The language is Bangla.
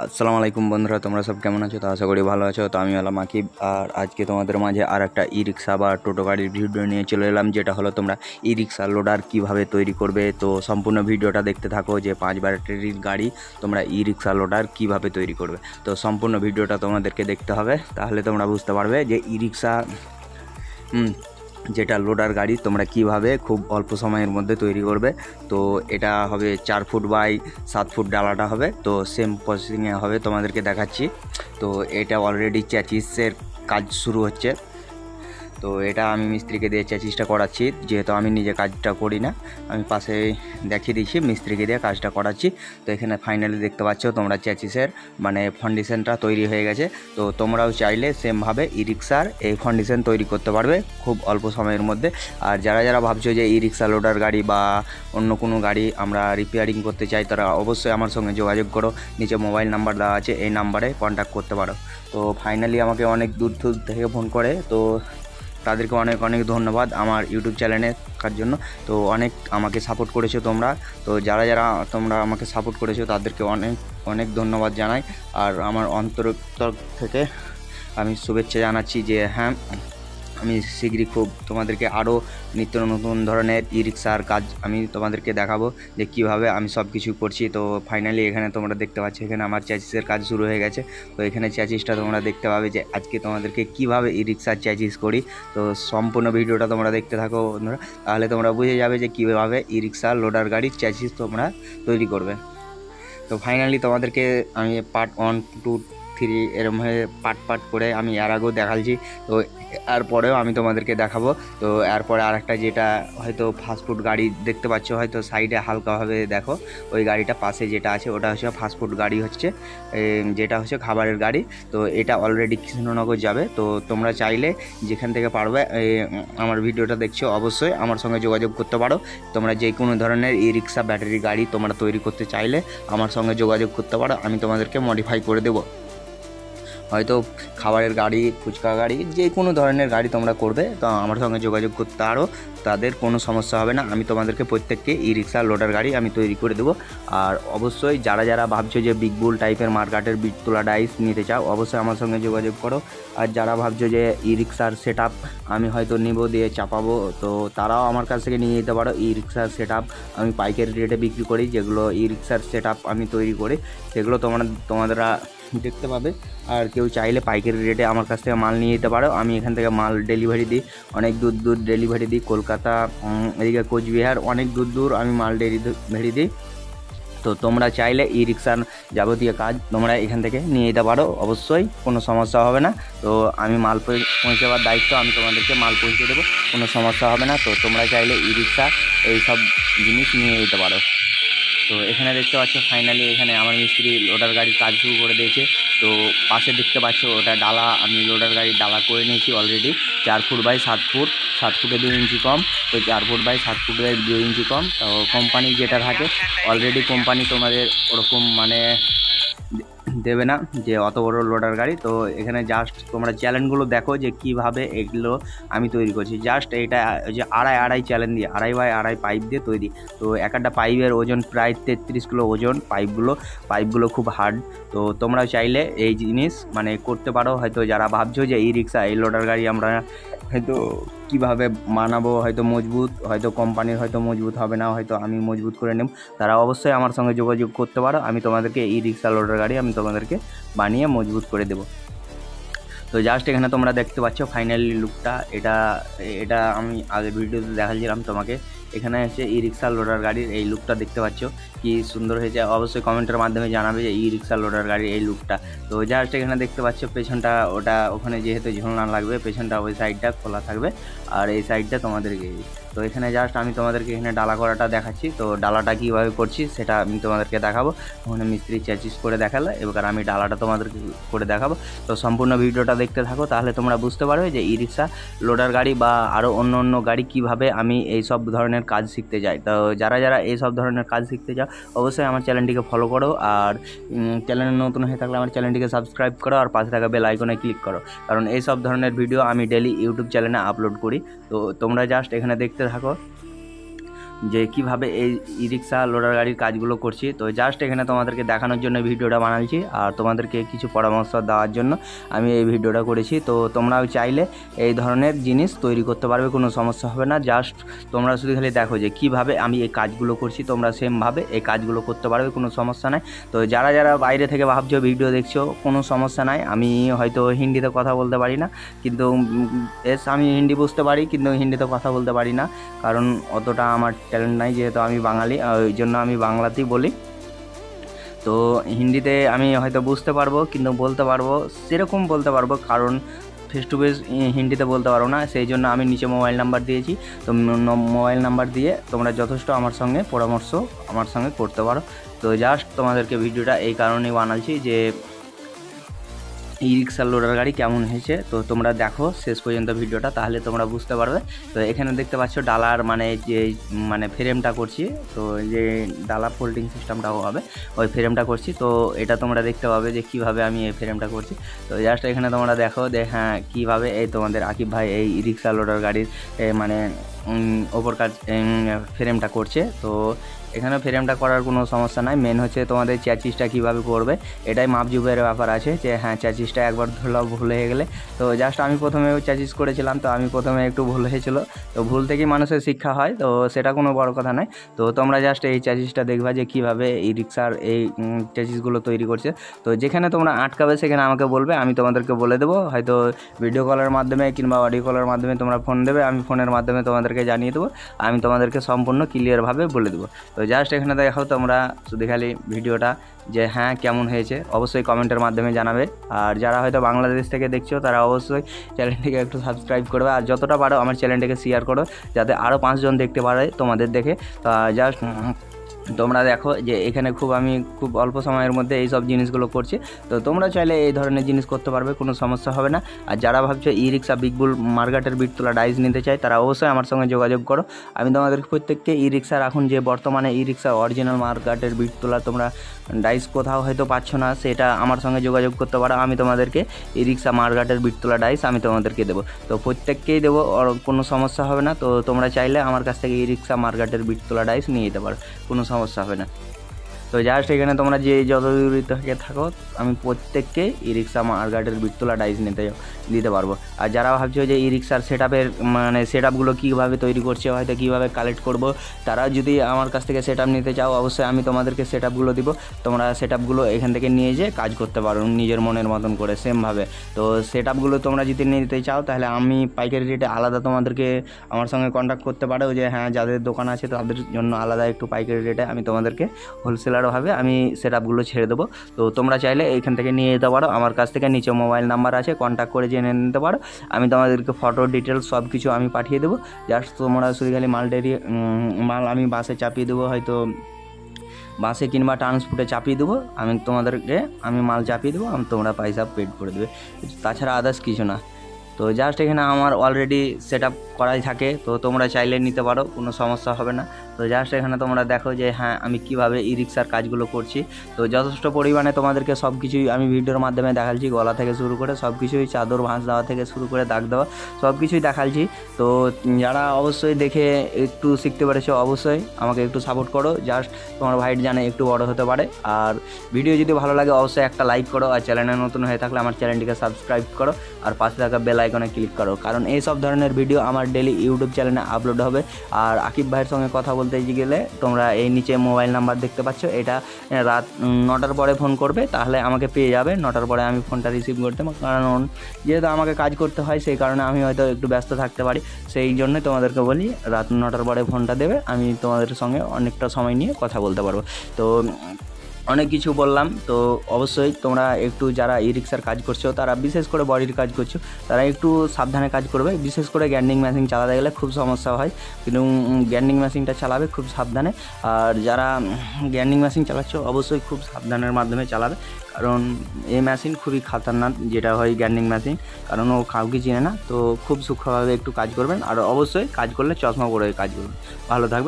আসসালামু আলাইকুম বন্ধুরা, তোমরা সব কেমন আছো? তো আশা করি ভালো আছো। তো আমি হলাম আকিব, আর আজকে তোমাদের মাঝে আর একটা ই রিক্সা বা টোটো গাড়ির ভিডিও নিয়ে চলে এলাম, যেটা হলো তোমরা ই রিক্সা লোডার কীভাবে তৈরি করবে। তো সম্পূর্ণ ভিডিওটা দেখতে থাকো যে 5 ব্যাটারির গাড়ি তোমরা ই রিক্সা লোডার কীভাবে তৈরি করবে। তো সম্পূর্ণ ভিডিওটা তোমাদেরকে দেখতে হবে, তাহলে তোমরা বুঝতে পারবে যে ই রিক্সা যেটা লোডার গাড়ি তোমরা কিভাবে খুব অল্প সময়ের মধ্যে তৈরি করবে। তো এটা হবে 4 ফুট বাই 7 ফুট ডালাটা হবে, তো সেম প্রসেসিংয়ে হবে, তোমাদেরকে দেখাচ্ছি। তো এটা অলরেডি চ্যাচিসের কাজ শুরু হচ্ছে। তো এটা আমি মিস্ত্রিকে দিয়ে চ্যাচিসটা করাচ্ছি, যেহেতু আমি নিজে কাজটা করি না, আমি পাশে দেখিয়ে দিচ্ছি, মিস্ত্রিকে দিয়ে কাজটা করাচ্ছি। তো এখানে ফাইনালি দেখতে পাচ্ছ তোমরা চ্যাচিসের মানে ফাউন্ডেশনটা তৈরি হয়ে গেছে। তো তোমরাও চাইলে সেমভাবে ই রিক্সার এই ফাউন্ডেশন তৈরি করতে পারবে খুব অল্প সময়ের মধ্যে। আর যারা যারা ভাবছো যে ই রিক্সা লোডার গাড়ি বা অন্য কোনো গাড়ি আমরা রিপেয়ারিং করতে চাই, তারা অবশ্যই আমার সঙ্গে যোগাযোগ করো। নিচে মোবাইল নাম্বার দেওয়া আছে, এই নাম্বারে কন্ট্যাক্ট করতে পারো। তো ফাইনালি আমাকে অনেক দূর থেকে ফোন করে, তো তাদেরকে অনেক অনেক ধন্যবাদ আমার ইউটিউব চ্যানেলে থাকার জন্য। তো অনেক আমাকে সাপোর্ট করেছো তোমরা। তো যারা যারা তোমরা আমাকে সাপোর্ট করেছো তাদেরকে অনেক অনেক ধন্যবাদ জানাই। আর আমার অন্তর থেকে আমি শুভেচ্ছা জানাচ্ছি যে হ্যাঁ, আমি শীঘ্রই খুব তোমাদেরকে আরও নিত্য নতুন ধরনের ই রিক্সার কাজ আমি তোমাদেরকে দেখাবো যে কীভাবে আমি সব কিছু করছি। তো ফাইনালি এখানে তোমরা দেখতে পাচ্ছ, এখানে আমার চ্যাচিসের কাজ শুরু হয়ে গেছে। তো এখানে চ্যাচিসটা তোমরা দেখতে পাবে যে আজকে তোমাদেরকে কীভাবে ই রিক্সার চ্যাচিস করি। তো সম্পূর্ণ ভিডিওটা তোমরা দেখতে থাকো বন্ধুরা, তাহলে তোমরা বুঝে যাবে যে কীভাবে ই রিক্সা লোডার গাড়ির চ্যাচিস তোমরা তৈরি করবে। তো ফাইনালি তোমাদেরকে আমি পার্ট 1, 2, 3 এরমভাবে পার্ট করে আমি এর আগেও দেখাচ্ছি। তো এরপরেও আমি তোমাদেরকে দেখাবো। তো এরপরে আরেকটা যেটা হয়তো ফাস্টফুড গাড়ি দেখতে পাচ্ছ, হয়তো সাইডে হালকাভাবে দেখো, ওই গাড়িটা পাশে যেটা আছে ওটা হচ্ছে ফাস্টফুড গাড়ি, হচ্ছে যেটা হচ্ছে খাবারের গাড়ি। তো এটা অলরেডি কৃষ্ণনগর যাবে। তো তোমরা চাইলে যেখান থেকে পারবে আমার ভিডিওটা দেখছো অবশ্যই আমার সঙ্গে যোগাযোগ করতে পারো। তোমরা যে কোনো ধরনের ই রিক্সা ব্যাটারি গাড়ি তোমরা তৈরি করতে চাইলে আমার সঙ্গে যোগাযোগ করতে পারো, আমি তোমাদেরকে মডিফাই করে দেবো। হয়তো খাবারের গাড়ি, ফুচকা গাড়ি, যে কোনো ধরনের গাড়ি তোমরা করবে, তো আমার সঙ্গে যোগাযোগ করতে পারো, তাদের কোনো সমস্যা হবে না। আমি তোমাদেরকে প্রত্যেককে ই রিক্সা লোডার গাড়ি আমি তৈরি করে দেবো। আর অবশ্যই যারা যারা ভাবছো যে বিগ বুল টাইপের মার্কেটের বিট তোলা ডাইস নিতে চাও, অবশ্যই আমার সঙ্গে যোগাযোগ করো। আর যারা ভাবছো যে ই রিক্সার সেট আমি হয়তো নিব দিয়ে চাপাবো, তো তারাও আমার কাছ থেকে নিয়ে যেতে পারো। ই রিক্সার সেট আমি পাইকারি রেটে বিক্রি করি, যেগুলো ই রিক্সার সেট আমি তৈরি করি সেগুলো তোমাদের দেখতে পাবে। আর কেউ চাইলে পাইকারি রেটে আমার কাছ থেকে মাল নিয়ে যেতে পারো। আমি এখান থেকে মাল ডেলিভারি দিই, অনেক দূর দূর ডেলিভারি দিই, কলকাতা, এদিকে কোচবিহার, অনেক দূর দূর আমি মাল ডেলিভারি দিই। তো তোমরা চাইলে ই রিক্সার যাবতীয় কাজ তোমরা এখান থেকে নিয়ে যেতে পারো, অবশ্যই কোনো সমস্যা হবে না। তো আমি মাল পৌঁছাবার দায়িত্ব, আমি তোমাদেরকে মাল পৌঁছে দেবো, কোনো সমস্যা হবে না। তো তোমরা চাইলে ই রিক্সা এইসব জিনিস নিয়ে যেতে পারো। তো এখানে দেখতে পাচ্ছ ফাইনালি এখানে আমার মিস্ত্রি লোডার গাড়ির কাজ শুরু করে দিয়েছে। তো পাশে দেখতে পাচ্ছ ওটা ডালা, আমি লোডার গাড়ির ডালা করে নিয়েছি অলরেডি 4 ফুট বাই 7 ফুট, 7 ফুটে 2 ইঞ্চি কম। তো 4 ফুট বাই 7 ফুটের 2 ইঞ্চি কম। তো কোম্পানি যেটা থাকে অলরেডি কোম্পানি তোমাদের ওরকম মানে দেবে না যে অত বড় লোডার গাড়ি। তো এখানে জাস্ট তোমরা চ্যালেঞ্জগুলো দেখো যে কিভাবে এগুলো আমি তৈরি করছি। জাস্ট এটা যে আড়াই চ্যালেঞ্জ দিয়ে, 2.5 বাই 2.5 পাইপ দিয়ে তৈরি। তো একটা পাইপের ওজন প্রায় 33 কিলো ওজন পাইপগুলো খুব হার্ড। তো তোমরা চাইলে এই জিনিস মানে করতে পারো। হয়তো যারা ভাবছো যে ই রিক্সা এই লোডার গাড়ি আমরা হয়তো কীভাবে বানাবো, হয়তো মজবুত, হয়তো কোম্পানির হয়তো মজবুত হবে না, হয়তো আমি মজবুত করে নেব, তারা অবশ্যই আমার সঙ্গে যোগাযোগ করতে পারো। আমি তোমাদেরকে ই রিক্সা লোডার গাড়ি আমি তোমাদেরকে বানিয়ে মজবুত করে দেবো। তো জাস্ট এখানে তোমরা দেখতে পাচ্ছ ফাইনালি লুকটা, এটা আমি আগের ভিডিওতে দেখাচ্ছিলাম তোমাকে। এখানে হচ্ছে ই রিক্সা লোডার গাড়ির এই লুকটা দেখতে পাচ্ছ কি সুন্দর হয়েছে। অবশ্যই কমেন্টের মাধ্যমে জানাবে যে ই রিক্সা লোডার গাড়ির এই লুকটা। তো জাস্ট এখানে দেখতে পাচ্ছ পেছনটা, ওখানে যেহেতু ঝুলনা লাগবে, পেছনটা ওই সাইডটা খোলা থাকবে আর এই সাইডটা তোমাদেরকে। তো এখানে জাস্ট আমি তোমাদেরকে এখানে ডালা করাটা দেখাচ্ছি। তো ডালাটা কীভাবে করছি সেটা আমি তোমাদেরকে দেখাবো। ওখানে মিস্ত্রি চ্যাচিস করে দেখালে, এবার আমি ডালাটা তোমাদেরকে করে দেখাবো। তো সম্পূর্ণ ভিডিওটা দেখতে থাকো, তাহলে তোমরা বুঝতে পারবে যে ই রিক্সা লোডার গাড়ি বা আরও অন্য গাড়ি কীভাবে আমি এই সব ধরনের কাজ শিখতে যাই। তো যারা যারা এই সব ধরনের কাজ শিখতে চাও অবশ্যই আমার চ্যানেলটিকে ফলো করো। আর চ্যানেলে নতুন হয়ে থাকলে আমার চ্যানেলটিকে সাবস্ক্রাইব করো আর পাশে থাকা বেল আইকনে ক্লিক করো, কারণ এই সব ধরনের ভিডিও আমি ডেলি ইউটিউব চ্যানেলে আপলোড করি। তো তোমরা জাস্ট এখানে দেখতে থাকো। যে কিভাবে এই ই রিক্সা লোডার গাড়ির কাজগুলো করছি। তো জাস্ট এখানে তোমাদেরকে দেখানোর জন্য ভিডিওটা বানাচ্ছি আর তোমাদেরকে কিছু পরামর্শ দেওয়ার জন্য আমি এই ভিডিওটা করেছি। তো তোমরাও চাইলে এই ধরনের জিনিস তৈরি করতে পারবে, কোনো সমস্যা হবে না। জাস্ট তোমরা শুধু খালি দেখো যে কিভাবে আমি এই কাজগুলো করছি, তোমরা সেমভাবে এই কাজগুলো করতে পারবে, কোনো সমস্যা নাই। তো যারা যারা বাইরে থেকে ভাবছো ভিডিও দেখছো, কোনো সমস্যা নাই। আমি হয়তো হিন্দিতে কথা বলতে পারি না, কিন্তু আমি হিন্দি বুঝতে পারি, কিন্তু হিন্দিতে কথা বলতে পারি না, কারণ অতটা আমার ট্যালেন্ট নাই, যেহেতু আমি বাঙালি, ওই জন্য আমি বাংলাতেই বলি। তো হিন্দিতে আমি হয়তো বুঝতে পারবো, কিন্তু বলতে পারবো সেরকম বলতে পারবো, কারণ ফেস টু ফেস হিন্দিতে বলতে পারবো না। সেই জন্য আমি নিচে মোবাইল নাম্বার দিয়েছি। তো মোবাইল নাম্বার দিয়ে তোমরা যথেষ্ট আমার সঙ্গে পরামর্শ আমার সঙ্গে করতে পারো। তো জাস্ট তোমাদেরকে ভিডিওটা এই কারণেই বানাচ্ছি যে ই রিক্সার লোডার গাড়ি কেমন হয়েছে। তো তোমরা দেখো শেষ পর্যন্ত ভিডিওটা, তাহলে তোমরা বুঝতে পারবে। তো এখানে দেখতে পাচ্ছ ডালার যে ফ্রেমটা করছি, তো যে ডালা ফোল্ডিং সিস্টেমটাও হবে ওই ফ্রেমটা করছি। তো এটা তোমরা দেখতে পাবে যে কিভাবে আমি এই ফ্রেমটা করছি। তো জাস্ট এখানে তোমরা দেখো যে হ্যাঁ কীভাবে এই তোমাদের আকিব ভাই এই ই রিক্সা লোডার গাড়ির ওপর কাজ ফ্রেমটা করছে। তো এখানে ফ্রেমটা করার কোনো সমস্যা নাই, মেন হচ্ছে তোমাদের চ্যাচিসটা কীভাবে করবে, এটাই মাপজুপের ব্যাপার আছে। যে হ্যাঁ চ্যাচিসটা একবার ধরলাম ভুল হয়ে গেলে, তো জাস্ট আমি প্রথমে চ্যাচিস করেছিলাম, তো আমি প্রথমে একটু ভুল হয়েছিল। তো ভুল থেকেই মানুষের শিক্ষা হয়, তো সেটা কোনো বড় কথা নয়। তো তোমরা জাস্ট এই চ্যাচিসটা দেখবা যে কীভাবে এই রিক্সার এই চ্যাচিসগুলো তৈরি করছে। তো যেখানে তোমরা আটকাবে সেখানে আমাকে বলবে, আমি তোমাদেরকে বলে দেবো, হয়তো ভিডিও কলের মাধ্যমে কিংবা অডিও কলের মাধ্যমে তোমরা ফোন দেবে, আমি ফোনের মাধ্যমে তোমাদেরকে জানিয়ে দেবো, আমি তোমাদেরকে সম্পূর্ণ ক্লিয়ারভাবে বলে দেবো। তো জাস্ট এখানে দেখো তোমরা শুধু খালি ভিডিওটা যে হ্যাঁ কেমন হয়েছে অবশ্যই কমেন্টের মাধ্যমে জানাবে। আর যারা হয়তো বাংলাদেশ থেকে দেখছো তারা অবশ্যই চ্যানেলটিকে একটু সাবস্ক্রাইব করবে, আর যতটা পারো আমার চ্যানেলটিকে শেয়ার করো, যাতে আরও 5 জন দেখতে পারে তোমাদের দেখে। তা জাস্ট তোমরা দেখো যে এখানে আমি খুব অল্প সময়ের মধ্যে এই সব জিনিসগুলো করছি। তো তোমরা চাইলে এই ধরনের জিনিস করতে পারবে, কোনো সমস্যা হবে না। আর যারা ভাবছো ই রিক্সা বিগবুল মার্কেটের বিটতলা ডাইস নিতে চাই, তারা অবশ্যই আমার সঙ্গে যোগাযোগ করো। আমি তোমাদের প্রত্যেককে ই রিক্সার এখন যে বর্তমানে ই রিক্সা অরিজিনাল মার্কেটের বিটতলা তোমরা ডাইস কোথাও হয়তো পাচ্ছ না, সেটা আমার সঙ্গে যোগাযোগ করতে পারো। আমি তোমাদেরকে ই রিক্সা মার্কেটের বিটতলা ডাইস আমি তোমাদেরকে দেবো, তো প্রত্যেককেই দেবো, কোনো সমস্যা হবে না। তো তোমরা চাইলে আমার কাছ থেকে ই রিক্সা মার্কেটের বিটতলা ডাইস নিয়ে যেতে পারো, কোনো সমস্যা হবে না। তো জাস্ট এখানে তোমরা যে যত দূরে থেকে থাকো, আমি প্রত্যেককে ই রিক্সা মার্কেটের বিটতলা ডাইস দিতে পারবো। আর যারা ভাবছো যে ই রিক্সার সেটআপগুলো কীভাবে তৈরি করছে, হয়তো কীভাবে কালেক্ট করব, তারা যদি আমার কাছ থেকে সেটআপ নিতে চাও, অবশ্যই আমি তোমাদেরকে সেটআপগুলো দিব। তোমরা সেটআপগুলো এখান থেকে নিয়ে যেয়ে কাজ করতে পারো নিজের মনের মতন করে সেমভাবে। তো সেটআপগুলো তোমরা যদি নিতে চাও, তাহলে আমি পাইকারি রেটে আলাদা তোমাদেরকে আমার সঙ্গে কন্ট্যাক্ট করতে পারো, যে হ্যাঁ যাদের দোকান আছে তাদের জন্য আলাদা একটু পাইকারি রেটে আমি তোমাদেরকে হোলসেলারভাবে আমি সেটআপগুলো ছেড়ে দেবো। তো তোমরা চাইলে এইখান থেকে নিয়ে যেতে পারো, আমার কাছ থেকে নিচে মোবাইল নাম্বার আছে, কন্ট্যাক্ট করে জেনে নিতে পারো। আমি তোমাদেরকে ফটো ডিটেলস সব কিছু আমি পাঠিয়ে দেবো। জাস্ট তোমরা শুধু খালি মাল আমি বাসে চাপিয়ে দেবো, হয়তো বাসে কিংবা ট্রান্সপোর্টে চাপিয়ে দেবো, আমি মাল চাপিয়ে দেবো, তোমরা পয়সা পেড করে দেবে, তাছাড়া আদার্স কিছু না। তো জাস্ট এখানে আমার অলরেডি সেটআপ করাই থাকে, তো তোমরা চাইলে নিতে পারো, কোনো সমস্যা হবে না। তো জাস্ট এখানে তোমরা দেখো যে হ্যাঁ আমি কিভাবে ই রিক্সার কাজগুলো করছি। তো যথেষ্ট পরিমাণে তোমাদেরকে সব কিছুই আমি ভিডিওর মাধ্যমে দেখাচ্ছি, গলা থেকে শুরু করে সব কিছুই, চাদর ভাঁজ দেওয়া থেকে শুরু করে দাগ দেওয়া সব কিছুই দেখাচ্ছি। তো যারা অবশ্যই দেখে একটু শিখতে পেরেছো, অবশ্যই আমাকে একটু সাপোর্ট করো। জাস্ট তোমার ভাইট জানে একটু বড় হতে পারে। আর ভিডিও যদি ভালো লাগে অবশ্যই একটা লাইক করো, আর চ্যানেলে নতুন হয়ে থাকলে আমার চ্যানেলটিকে সাবস্ক্রাইব করো, আর পাশে থাকা বেল আইকনে ক্লিক করো, কারণ এই সব ধরনের ভিডিও আমার ডেলি ইউটিউব চ্যানেলে আপলোড হবে। আর আকিব ভাইয়ের সঙ্গে কথা বলতে গেলে তোমরা এই নিচে মোবাইল নাম্বার দেখতে পাচ্ছ, এটা রাত 9টার পরে ফোন করবে, তাহলে আমাকে পেয়ে যাবে। 9টার পরে আমি ফোনটা রিসিভ করতে, কারণ যেহেতু আমাকে কাজ করতে হয় সেই কারণে আমি হয়তো একটু ব্যস্ত থাকতে পারি, সেই জন্যই তোমাদেরকে বলি রাত 9টার পরে ফোনটা দেবে, আমি তোমাদের সঙ্গে অনেকটা সময় নিয়ে কথা বলতে পারবো। তো অনেক কিছু বললাম। তো অবশ্যই তোমরা একটু যারা ই রিক্সার কাজ করছো, তারা বিশেষ করে বডির কাজ করছো, তারা একটু সাবধানে কাজ করবে। বিশেষ করে গ্যান্ডিং মেশিন চালাতে গেলে খুব সমস্যা হয়, কিন্তু গ্যান্ডিং মেশিনটা চালাবে খুব সাবধানে। আর যারা গ্যান্ডিং মেশিন চালাচ্ছ অবশ্যই খুব সাবধানের মাধ্যমে চালাবে, কারণ এই মেশিন খুবই খাতারনাক যেটা হয় গ্যান্ডিং মেশিন, কারণ ও কাউকে চিনে না। তো খুব সূক্ষ্মভাবে একটু কাজ করবেন, আর অবশ্যই কাজ করলে চশমা পরে কাজ করবেন। ভালো থাকবেন।